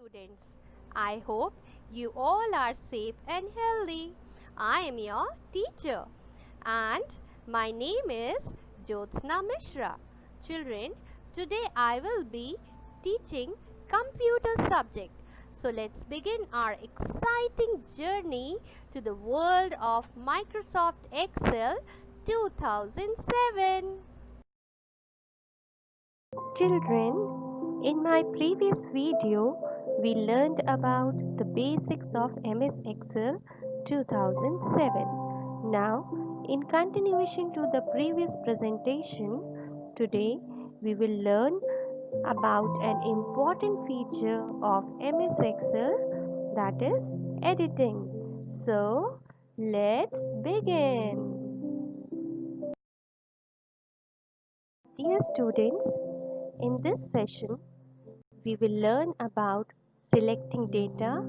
students. I hope you all are safe and healthy. I am your teacher and my name is Jyotsna Mishra. Children, today I will be teaching computer subject. So let's begin our exciting journey to the world of Microsoft Excel 2007. Children, in my previous video, we learned about the basics of MS Excel 2007. Now, in continuation to the previous presentation, today we will learn about an important feature of MS Excel, that is editing. So, let's begin. Dear students, in this session, we will learn about selecting data,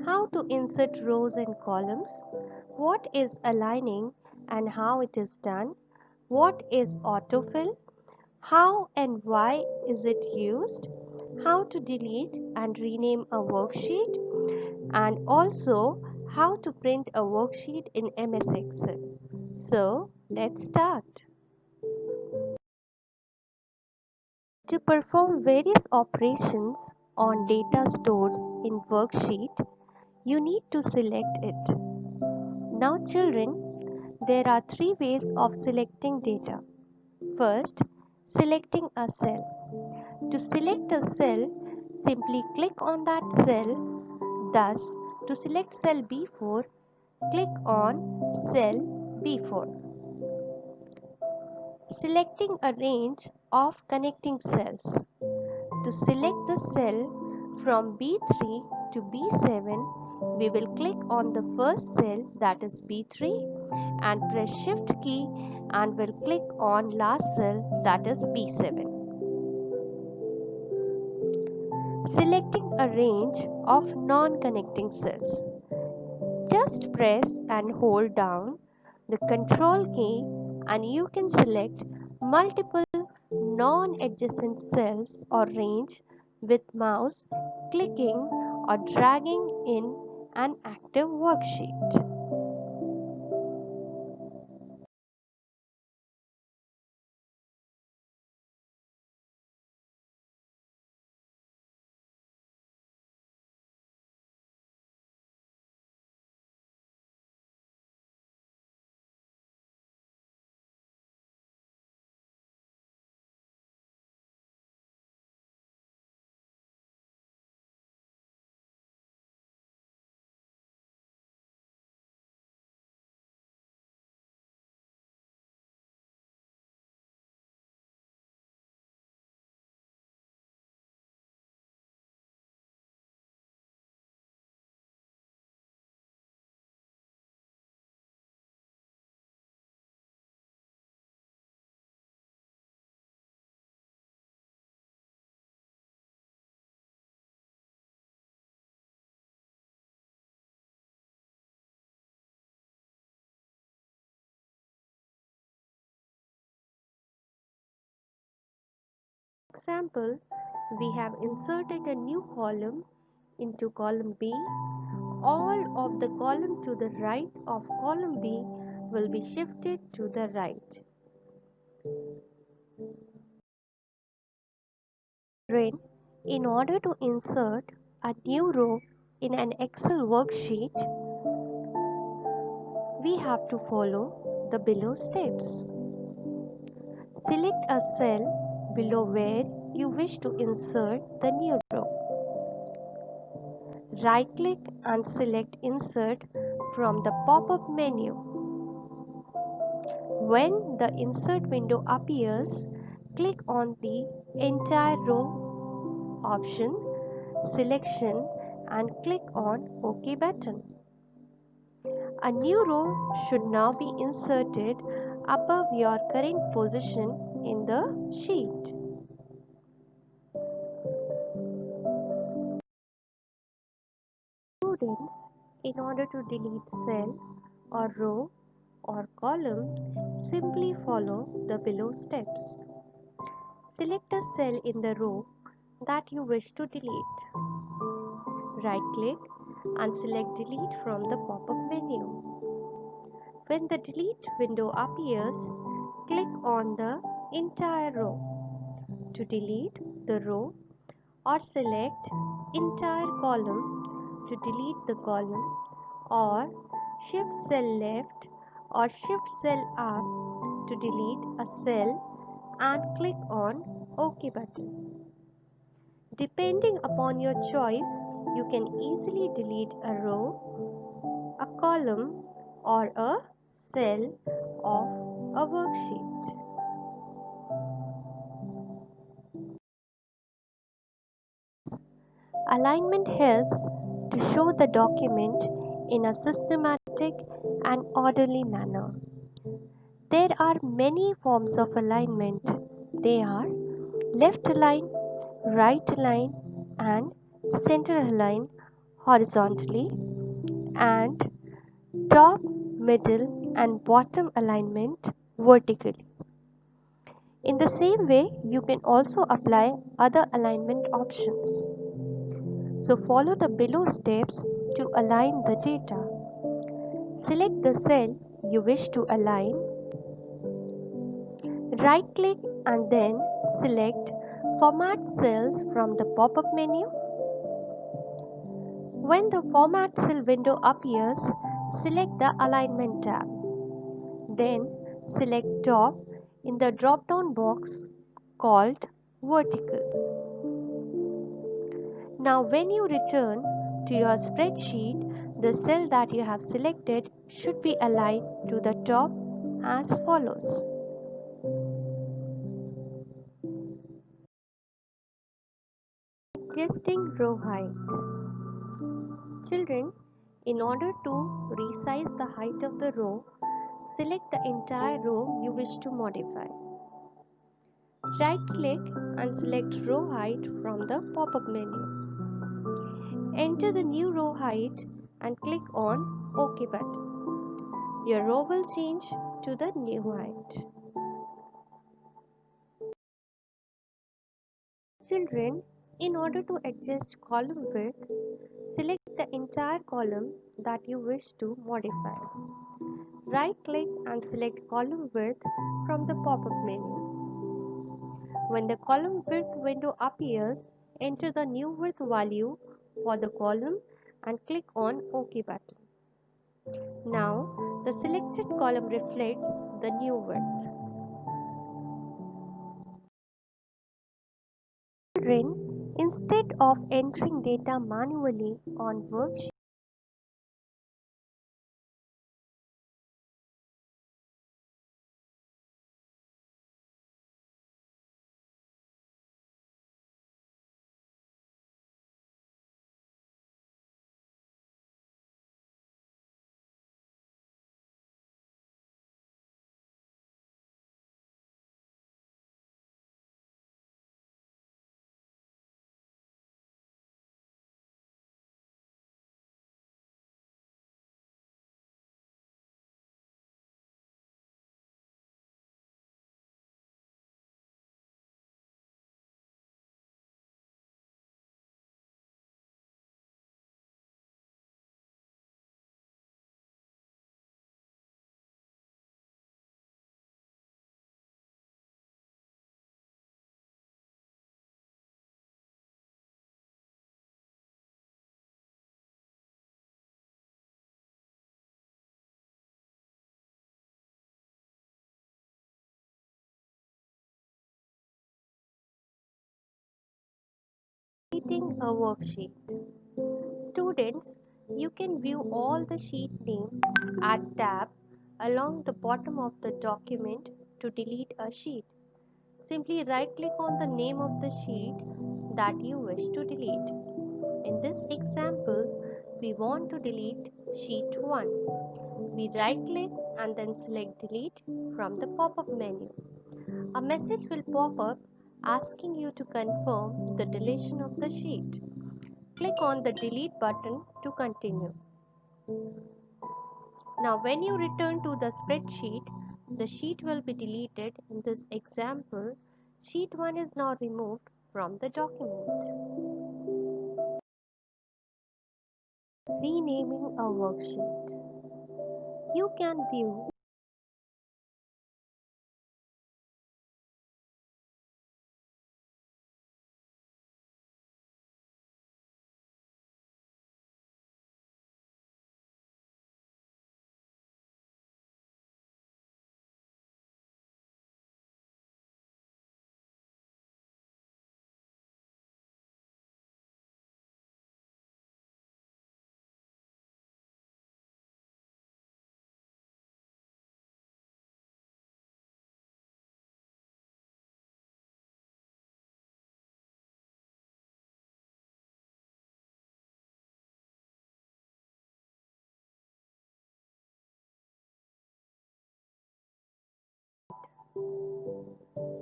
how to insert rows and columns, what is aligning and how it is done, what is autofill, how and why is it used, how to delete and rename a worksheet, and also how to print a worksheet in MS Excel. So, let's start. To perform various operations on data stored in worksheet, you need to select it. Now children, there are three ways of selecting data. First, selecting a cell. To select a cell, simply click on that cell. Thus, to select cell B4, click on cell B4. Selecting a range of connecting cells. To select the cell from B3 to B7, we will click on the first cell, that is B3, and press Shift key and will click on last cell, that is B7. Selecting a range of non-connecting cells. Just press and hold down the Control key and you can select multiple non-adjacent cells or range with mouse clicking or dragging in an active worksheet. Example, we have inserted a new column into column B. All of the column to the right of column B will be shifted to the right. In order to insert a new row in an Excel worksheet, we have to follow the below steps. Select a cell below where you wish to insert the new row. Right-click and select Insert from the pop-up menu. When the Insert window appears, click on the Entire Row option, Selection, and click on OK button. A new row should now be inserted above your current position in the sheet. Students, in order to delete cell or row or column, simply follow the below steps. Select a cell in the row that you wish to delete. Right-click and select Delete from the pop-up menu. When the Delete window appears, click on the entire row. To delete the row, or select entire column to delete the column, or Shift cell left or Shift cell up to delete a cell and click on OK button. Depending upon your choice, you can easily delete a row, a column, or a cell of a worksheet. Alignment helps to show the document in a systematic and orderly manner. There are many forms of alignment. They are left align, right align, and center align horizontally, and top, middle, and bottom alignment vertically. In the same way, you can also apply other alignment options. So follow the below steps to align the data. Select the cell you wish to align. Right click and then select Format Cells from the pop-up menu. When the Format Cell window appears, select the Alignment tab. Then select Top in the drop-down box called Vertical. Now when you return to your spreadsheet, the cell that you have selected should be aligned to the top as follows. Adjusting row height. Children, in order to resize the height of the row, select the entire row you wish to modify. Right-click and select row height from the pop-up menu. Enter the new row height and click on OK button. Your row will change to the new height. Children, in order to adjust column width, select the entire column that you wish to modify. Right-click and select column width from the pop-up menu. When the column width window appears, enter the new width value for the column and click on OK button. Now, the selected column reflects the new width. Children, instead of entering data manually on worksheet, creating a worksheet. Students, you can view all the sheet names at tab along the bottom of the document to delete a sheet. Simply right-click on the name of the sheet that you wish to delete. In this example, we want to delete sheet 1. We right-click and then select Delete from the pop-up menu. A message will pop up asking you to confirm the deletion of the sheet. Click on the Delete button to continue. Now when you return to the spreadsheet, the sheet will be deleted. In this example, sheet 1 is now removed from the document. Renaming a worksheet. You can view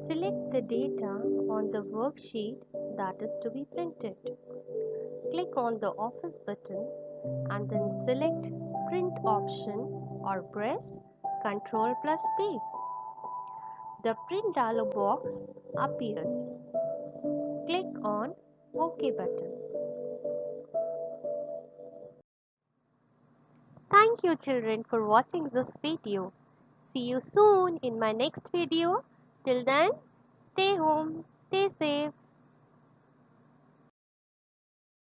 select the data on the worksheet that is to be printed. Click on the Office button and then select Print option or press Ctrl plus P. The print dialog box appears. Click on OK button. Thank you children for watching this video. See you soon in my next video. Till then, stay home, stay safe.